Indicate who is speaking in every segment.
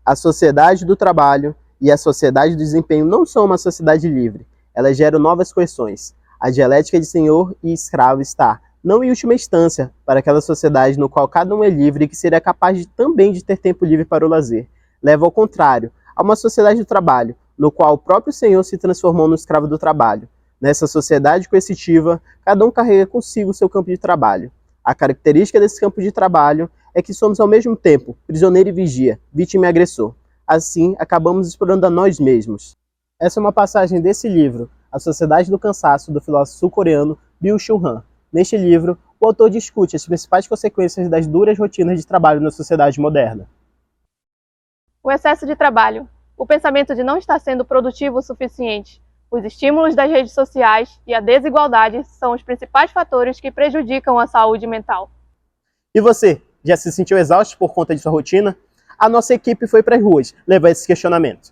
Speaker 1: A sociedade do trabalho e a sociedade do desempenho não são uma sociedade livre. Elas geram novas coerções. A dialética de senhor e escravo está, não em última instância, para aquela sociedade no qual cada um é livre e que seria capaz também de ter tempo livre para o lazer. Leva ao contrário, a uma sociedade do trabalho, no qual o próprio senhor se transformou no escravo do trabalho. Nessa sociedade coercitiva, cada um carrega consigo o seu campo de trabalho. A característica desse campo de trabalho é que somos ao mesmo tempo prisioneiro e vigia, vítima e agressor. Assim, acabamos explorando a nós mesmos. Essa é uma passagem desse livro, A Sociedade do Cansaço, do filósofo sul-coreano Byung-Chul Han. Neste livro, o autor discute as principais consequências das duras rotinas de trabalho na sociedade moderna.
Speaker 2: O excesso de trabalho, o pensamento de não estar sendo produtivo o suficiente, os estímulos das redes sociais e a desigualdade são os principais fatores que prejudicam a saúde mental.
Speaker 1: E você, já se sentiu exausto por conta de sua rotina? A nossa equipe foi para as ruas levar esse questionamento.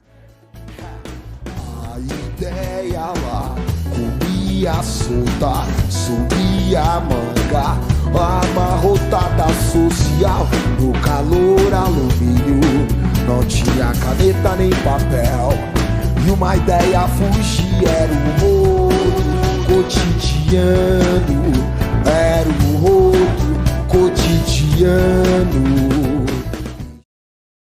Speaker 3: A ideia lá comia solta, subia a manga, amarrotada social, no calor alumínio, não tinha caneta nem papel, e uma ideia fugir era o rodo cotidiano, era o rodo cotidiano.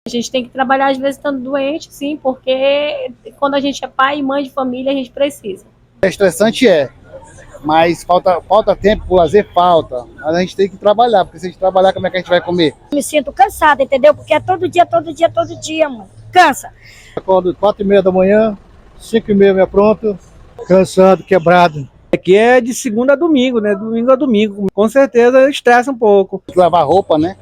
Speaker 4: A gente tem que trabalhar às vezes estando doente, sim, porque quando a gente é pai e mãe de família, a gente precisa.
Speaker 5: É estressante, mas falta tempo pro lazer, falta. Mas a gente tem que trabalhar, porque se a gente trabalhar, como é que a gente vai comer?
Speaker 6: Me sinto cansada, entendeu? Porque é todo dia, mano. Cansa.
Speaker 5: Acordo 4h30 da manhã, 5h30 pronto, cansado, quebrado.
Speaker 7: Aqui é de segunda a domingo, né? Domingo a domingo. Com certeza estressa um pouco.
Speaker 5: Lavar roupa, né?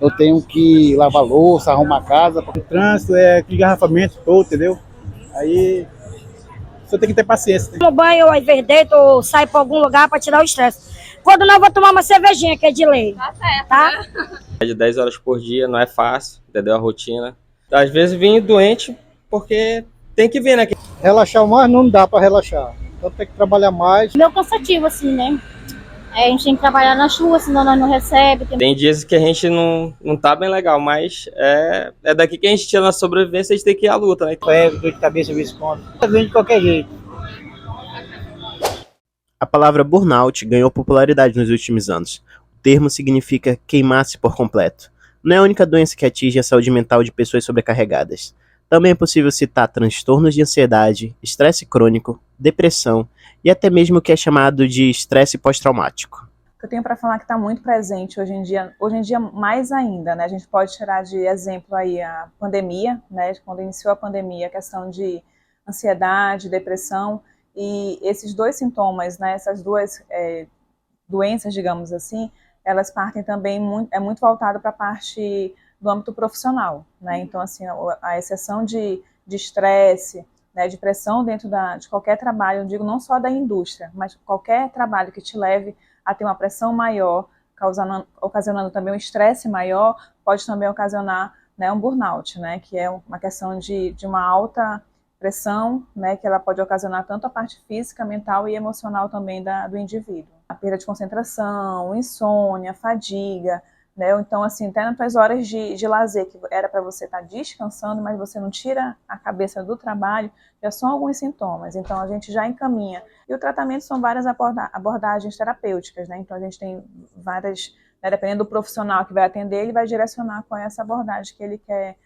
Speaker 5: Eu tenho que lavar louça, arrumar a casa.
Speaker 7: O trânsito é aquele garrafamento todo, entendeu? Aí você tem que ter paciência. Né?
Speaker 6: Tomo banho, ou às vezes deito, ou saio para algum lugar para tirar o estresse. Quando não, eu vou tomar uma cervejinha, que é de lei.
Speaker 2: Tá certo,
Speaker 6: tá?
Speaker 8: É de 10 horas por dia, não é fácil, entendeu? A rotina. Às vezes vim doente porque tem que vir, né?
Speaker 5: Relaxar mais não dá para relaxar. Então tem que trabalhar mais.
Speaker 4: Meio cansativo, assim, né? A gente tem que trabalhar na chuva, senão nós não recebemos.
Speaker 8: Tem dias que a gente não tá bem legal, mas é daqui que a gente tira na sobrevivência, a gente tem que ir à luta, né?
Speaker 7: Dor de cabeça, visconde. Vem de qualquer jeito.
Speaker 1: A palavra burnout ganhou popularidade nos últimos anos. O termo significa queimar-se por completo. Não é a única doença que atinge a saúde mental de pessoas sobrecarregadas. Também é possível citar transtornos de ansiedade, estresse crônico, depressão e até mesmo o que é chamado de estresse pós-traumático.
Speaker 9: O que eu tenho para falar que está muito presente hoje em dia mais ainda, né? A gente pode tirar de exemplo aí a pandemia, né? Quando iniciou a pandemia, a questão de ansiedade, depressão, e esses dois sintomas, né? Essas duas doenças, digamos assim, elas partem também muito voltado para a parte do âmbito profissional, né? Então, assim, a exceção de estresse, né, de pressão dentro de qualquer trabalho, eu digo não só da indústria, mas qualquer trabalho que te leve a ter uma pressão maior, ocasionando também um estresse maior, pode também ocasionar, né, um burnout, né, que é uma questão de uma alta pressão, né, que ela pode ocasionar tanto a parte física, mental e emocional também do indivíduo. A perda de concentração, insônia, fadiga, né? Então, assim, até nas tuas horas de lazer, que era para você estar descansando, mas você não tira a cabeça do trabalho, já são alguns sintomas. Então, a gente já encaminha. E o tratamento são várias abordagens terapêuticas, né? Então, a gente tem várias, né, dependendo do profissional que vai atender, ele vai direcionar qual é essa abordagem que ele quer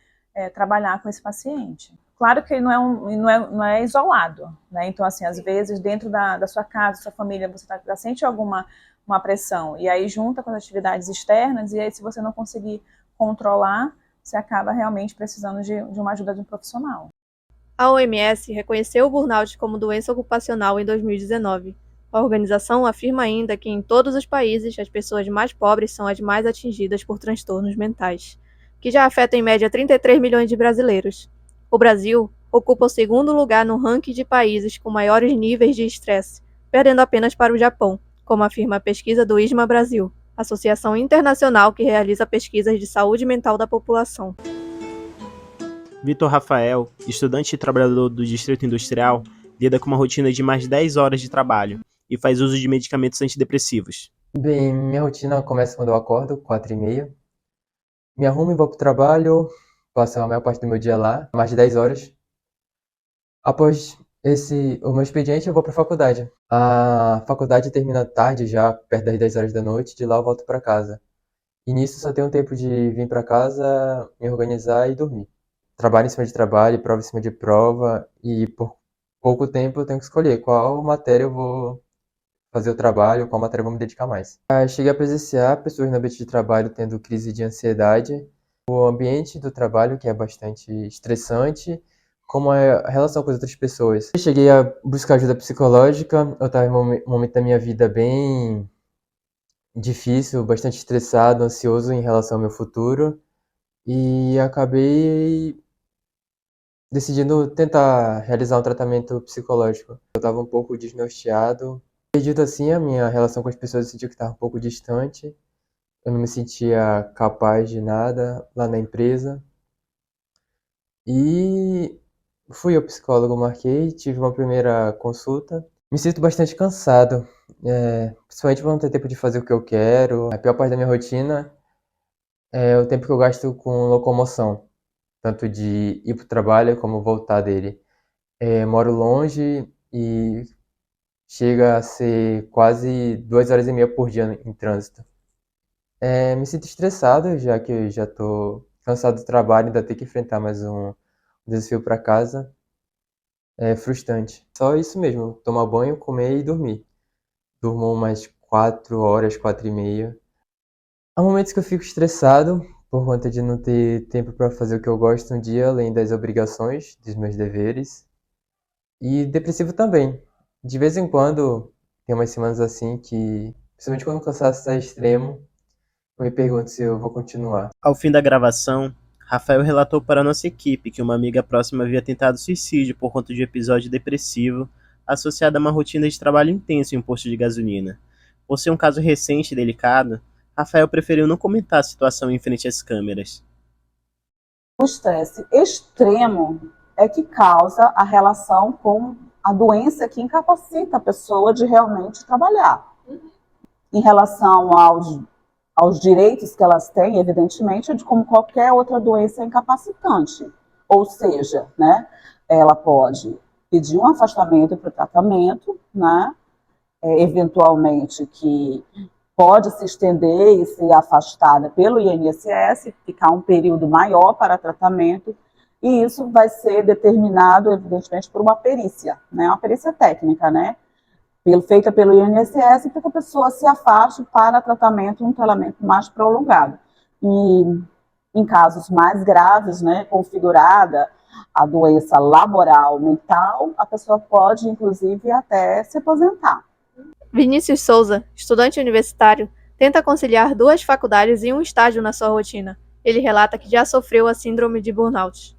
Speaker 9: trabalhar com esse paciente. Claro que ele não é isolado, né? Então, assim, às vezes, dentro da sua casa, da sua família, você já sente uma pressão, e aí junta com as atividades externas, e aí se você não conseguir controlar, você acaba realmente precisando de uma ajuda de um profissional.
Speaker 2: A OMS reconheceu o burnout como doença ocupacional em 2019. A organização afirma ainda que em todos os países as pessoas mais pobres são as mais atingidas por transtornos mentais, que já afetam em média 33 milhões de brasileiros. O Brasil ocupa o segundo lugar no ranking de países com maiores níveis de estresse, perdendo apenas para o Japão, como afirma a pesquisa do ISMA Brasil, associação internacional que realiza pesquisas de saúde mental da população.
Speaker 1: Vitor Rafael, estudante e trabalhador do Distrito Industrial, lida com uma rotina de mais de 10 horas de trabalho e faz uso de medicamentos antidepressivos.
Speaker 10: Bem, minha rotina começa quando eu acordo, 4h30. Me arrumo e vou pro trabalho. passo a maior parte do meu dia lá, mais de 10 horas. Após o meu expediente, eu vou para a faculdade. A faculdade termina tarde, já perto das 10 horas da noite, de lá eu volto para casa. E nisso só tenho tempo de vir para casa, me organizar e dormir. Trabalho em cima de trabalho, prova em cima de prova, e por pouco tempo eu tenho que escolher qual matéria eu vou fazer o trabalho, qual matéria eu vou me dedicar mais. Cheguei a presenciar pessoas no ambiente de trabalho tendo crise de ansiedade, o ambiente do trabalho, que é bastante estressante, como é a relação com as outras pessoas. Eu cheguei a buscar ajuda psicológica, eu estava em um momento da minha vida bem difícil, bastante estressado, ansioso em relação ao meu futuro, e acabei decidindo tentar realizar um tratamento psicológico. Eu estava um pouco desnorteado, perdido assim, a minha relação com as pessoas, eu senti que estava um pouco distante, eu não me sentia capaz de nada lá na empresa. E fui ao psicólogo, marquei, tive uma primeira consulta. Me sinto bastante cansado, principalmente por não ter tempo de fazer o que eu quero. A pior parte da minha rotina é o tempo que eu gasto com locomoção, tanto de ir para o trabalho como voltar dele. Moro longe e chega a ser quase 2 horas e meia por dia em trânsito. Me sinto estressado, já que eu já estou cansado do trabalho, ainda tenho que enfrentar mais um desafio para casa. É frustrante. Só isso mesmo, tomar banho, comer e dormir. Durmo umas 4 horas, 4h30. Há momentos que eu fico estressado por conta de não ter tempo para fazer o que eu gosto no dia, além das obrigações, dos meus deveres. E depressivo também. De vez em quando, tem umas semanas assim que, principalmente quando o cansaço está extremo, eu me pergunto se eu vou continuar.
Speaker 1: Ao fim da gravação, Rafael relatou para a nossa equipe que uma amiga próxima havia tentado suicídio por conta de um episódio depressivo associado a uma rotina de trabalho intenso em um posto de gasolina. Por ser um caso recente e delicado, Rafael preferiu não comentar a situação em frente às câmeras.
Speaker 11: O estresse extremo é que causa a relação com a doença que incapacita a pessoa de realmente trabalhar. Em relação aos direitos que elas têm, evidentemente, é de como qualquer outra doença incapacitante. Ou seja, né, ela pode pedir um afastamento para o tratamento, né, eventualmente que pode se estender e ser afastada pelo INSS, ficar um período maior para tratamento, e isso vai ser determinado, evidentemente, por uma perícia, né, uma perícia técnica, né, feita pelo INSS, para que a pessoa se afaste para tratamento, um tratamento mais prolongado. E em casos mais graves, né, configurada a doença laboral mental, a pessoa pode, inclusive, até se aposentar.
Speaker 2: Vinícius Souza, estudante universitário, tenta conciliar 2 faculdades e um estágio na sua rotina. Ele relata que já sofreu a síndrome de burnout.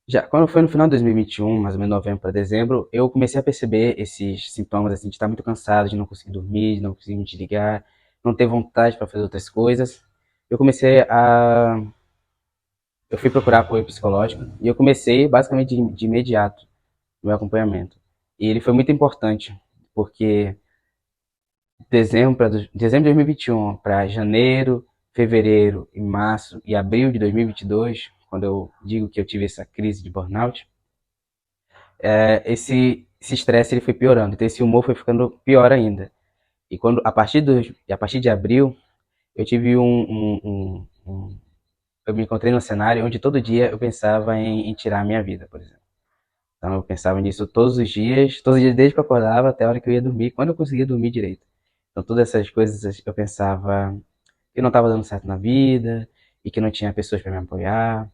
Speaker 12: Já, quando foi no final de 2021, mais ou menos novembro para dezembro, eu comecei a perceber esses sintomas, assim, de estar muito cansado, de não conseguir dormir, de não conseguir me desligar, não ter vontade para fazer outras coisas. Eu fui procurar apoio psicológico e eu comecei basicamente de imediato o meu acompanhamento. E ele foi muito importante, porque dezembro de 2021 para janeiro, fevereiro, e março e abril de 2022, quando eu digo que eu tive essa crise de burnout, esse estresse ele foi piorando, então esse humor foi ficando pior ainda. E a partir de abril, eu tive eu me encontrei num cenário onde todo dia eu pensava em tirar a minha vida, por exemplo. Então eu pensava nisso todos os dias desde que eu acordava até a hora que eu ia dormir, quando eu conseguia dormir direito. Então todas essas coisas eu pensava que não estava dando certo na vida, e que não tinha pessoas para me apoiar,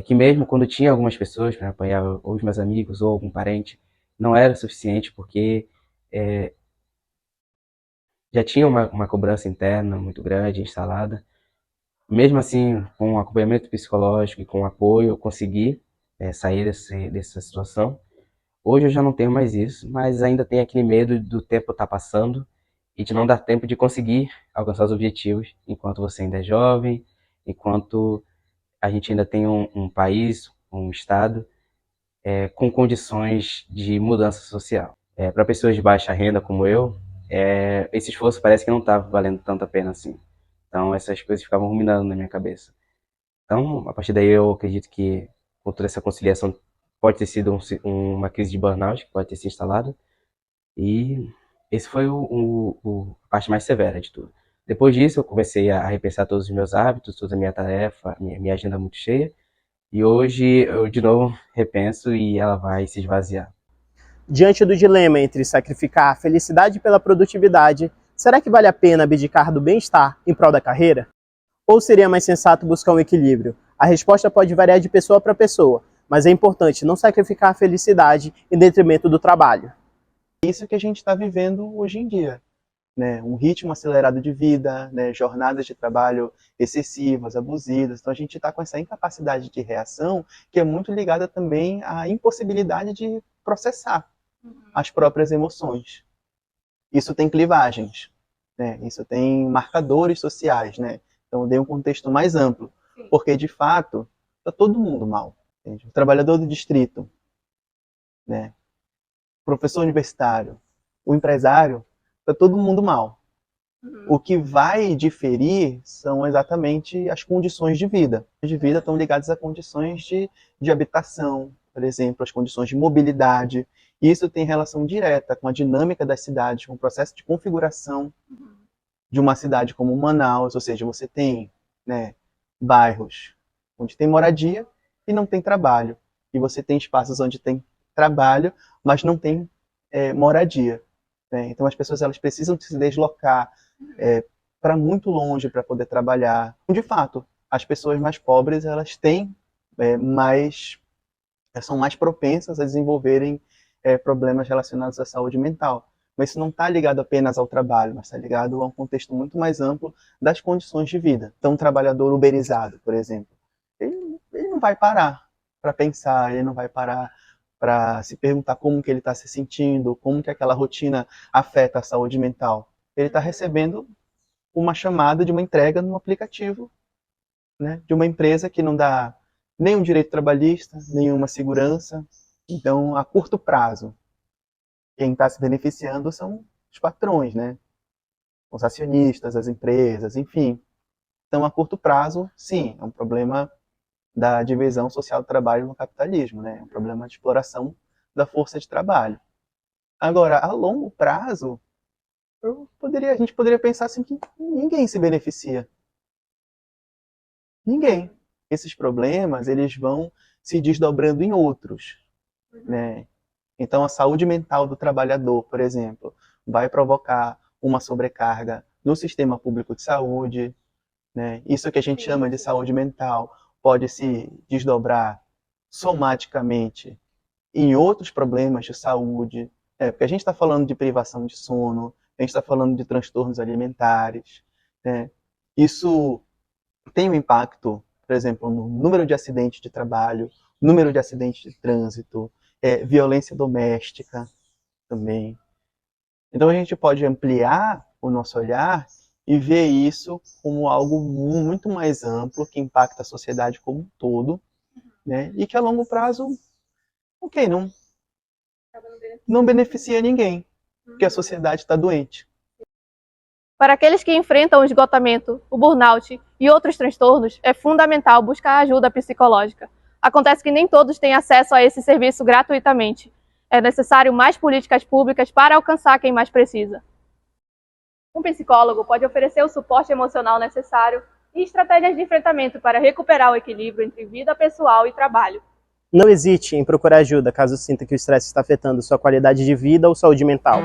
Speaker 12: que mesmo quando tinha algumas pessoas para me apoiar, ou os meus amigos, ou algum parente, não era suficiente, porque já tinha uma cobrança interna muito grande, instalada. Mesmo assim, com acompanhamento psicológico e com apoio, eu consegui sair dessa situação. Hoje eu já não tenho mais isso, mas ainda tem aquele medo do tempo estar passando e de não dar tempo de conseguir alcançar os objetivos enquanto você ainda é jovem, enquanto a gente ainda tem um país, um estado, com condições de mudança social. Para pessoas de baixa renda como eu, esse esforço parece que não estava valendo tanto a pena assim. Então essas coisas ficavam ruminando na minha cabeça. Então, a partir daí eu acredito que com toda essa conciliação pode ter sido uma crise de burnout que pode ter se instalado. E esse foi a parte mais severa de tudo. Depois disso, eu comecei a repensar todos os meus hábitos, toda a minha tarefa, minha agenda muito cheia. E hoje eu de novo repenso e ela vai se esvaziar.
Speaker 1: Diante do dilema entre sacrificar a felicidade pela produtividade, será que vale a pena abdicar do bem-estar em prol da carreira? Ou seria mais sensato buscar um equilíbrio? A resposta pode variar de pessoa para pessoa, mas é importante não sacrificar a felicidade em detrimento do trabalho.
Speaker 13: Isso que a gente está vivendo hoje em dia, né? Um ritmo acelerado de vida, né? Jornadas de trabalho excessivas, abusivas. Então a gente está com essa incapacidade de reação que é muito ligada também à impossibilidade de processar as próprias emoções. Isso tem clivagens, né? Isso tem marcadores sociais, né? Então eu dei um contexto mais amplo, porque de fato está todo mundo mal. Entende? O trabalhador do distrito, né? O professor universitário, o empresário, está todo mundo mal. O que vai diferir são exatamente as condições de vida. As de vida estão ligadas a condições de habitação, por exemplo, as condições de mobilidade. E isso tem relação direta com a dinâmica das cidades, com o processo de configuração de uma cidade como Manaus. Ou seja, você tem, né, bairros onde tem moradia e não tem trabalho. E você tem espaços onde tem trabalho, mas não tem moradia. Né? Então as pessoas elas precisam se deslocar para muito longe para poder trabalhar. De fato, as pessoas mais pobres elas têm são mais propensas a desenvolverem problemas relacionados à saúde mental. Mas isso não está ligado apenas ao trabalho, mas está ligado a um contexto muito mais amplo das condições de vida. Então, um trabalhador uberizado, por exemplo, ele não vai parar para pensar, ele não vai parar para se perguntar como que ele está se sentindo, como que aquela rotina afeta a saúde mental. Ele está recebendo uma chamada de uma entrega no aplicativo, né, de uma empresa que não dá nenhum direito trabalhista, nenhuma segurança. Então, a curto prazo, quem está se beneficiando são os patrões, né, os acionistas, as empresas, enfim. Então, a curto prazo, sim, é um problema da divisão social do trabalho no capitalismo, né? É um problema de exploração da força de trabalho. Agora, a longo prazo, a gente poderia pensar assim que ninguém se beneficia. Ninguém. Esses problemas, eles vão se desdobrando em outros, né? Então, a saúde mental do trabalhador, por exemplo, vai provocar uma sobrecarga no sistema público de saúde, né? Isso que a gente chama de saúde mental pode se desdobrar somaticamente em outros problemas de saúde, porque a gente está falando de privação de sono, a gente está falando de transtornos alimentares, né? Isso tem um impacto, por exemplo, no número de acidentes de trabalho, número de acidentes de trânsito, violência doméstica também. Então a gente pode ampliar o nosso olhar e ver isso como algo muito mais amplo, que impacta a sociedade como um todo, né? E que a longo prazo, não beneficia ninguém, porque a sociedade está doente.
Speaker 2: Para aqueles que enfrentam o esgotamento, o burnout e outros transtornos, é fundamental buscar ajuda psicológica. Acontece que nem todos têm acesso a esse serviço gratuitamente. É necessário mais políticas públicas para alcançar quem mais precisa. Um psicólogo pode oferecer o suporte emocional necessário e estratégias de enfrentamento para recuperar o equilíbrio entre vida pessoal e trabalho.
Speaker 1: Não hesite em procurar ajuda caso sinta que o estresse está afetando sua qualidade de vida ou saúde mental.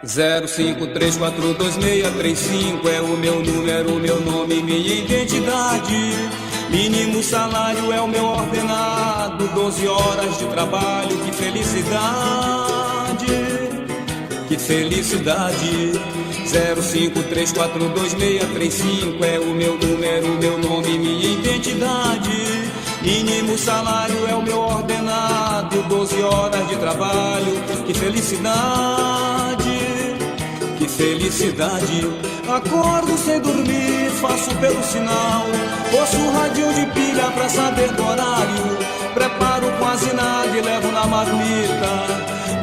Speaker 14: 05342635 é o meu número, meu nome, minha identidade. Mínimo salário é o meu ordenado, 12 horas de trabalho, que felicidade, que felicidade. 05342635 é o meu número, meu nome, minha identidade. Mínimo salário é o meu ordenado, 12 horas de trabalho, que felicidade, que que felicidade. Acordo sem dormir, faço pelo sinal, ouço o radinho de pilha pra saber do horário. Preparo quase nada e levo na marmita.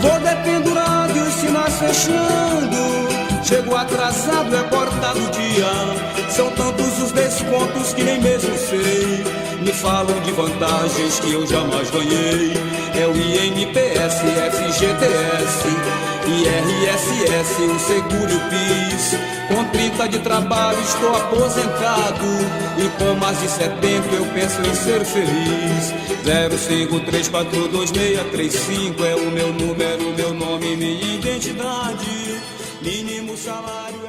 Speaker 14: Vou dependurado e os sinais fechando. Chego atrasado, é cortado o dia. São tantos os descontos que nem mesmo sei. Me falam de vantagens que eu jamais ganhei. É o INPS, FGTS, IRSS, o seguro e o PIS. Com 30 de trabalho estou aposentado, e com mais de 70 eu penso em ser feliz. 05342635 é o meu número, meu nome, minha identidade. Mínimo salário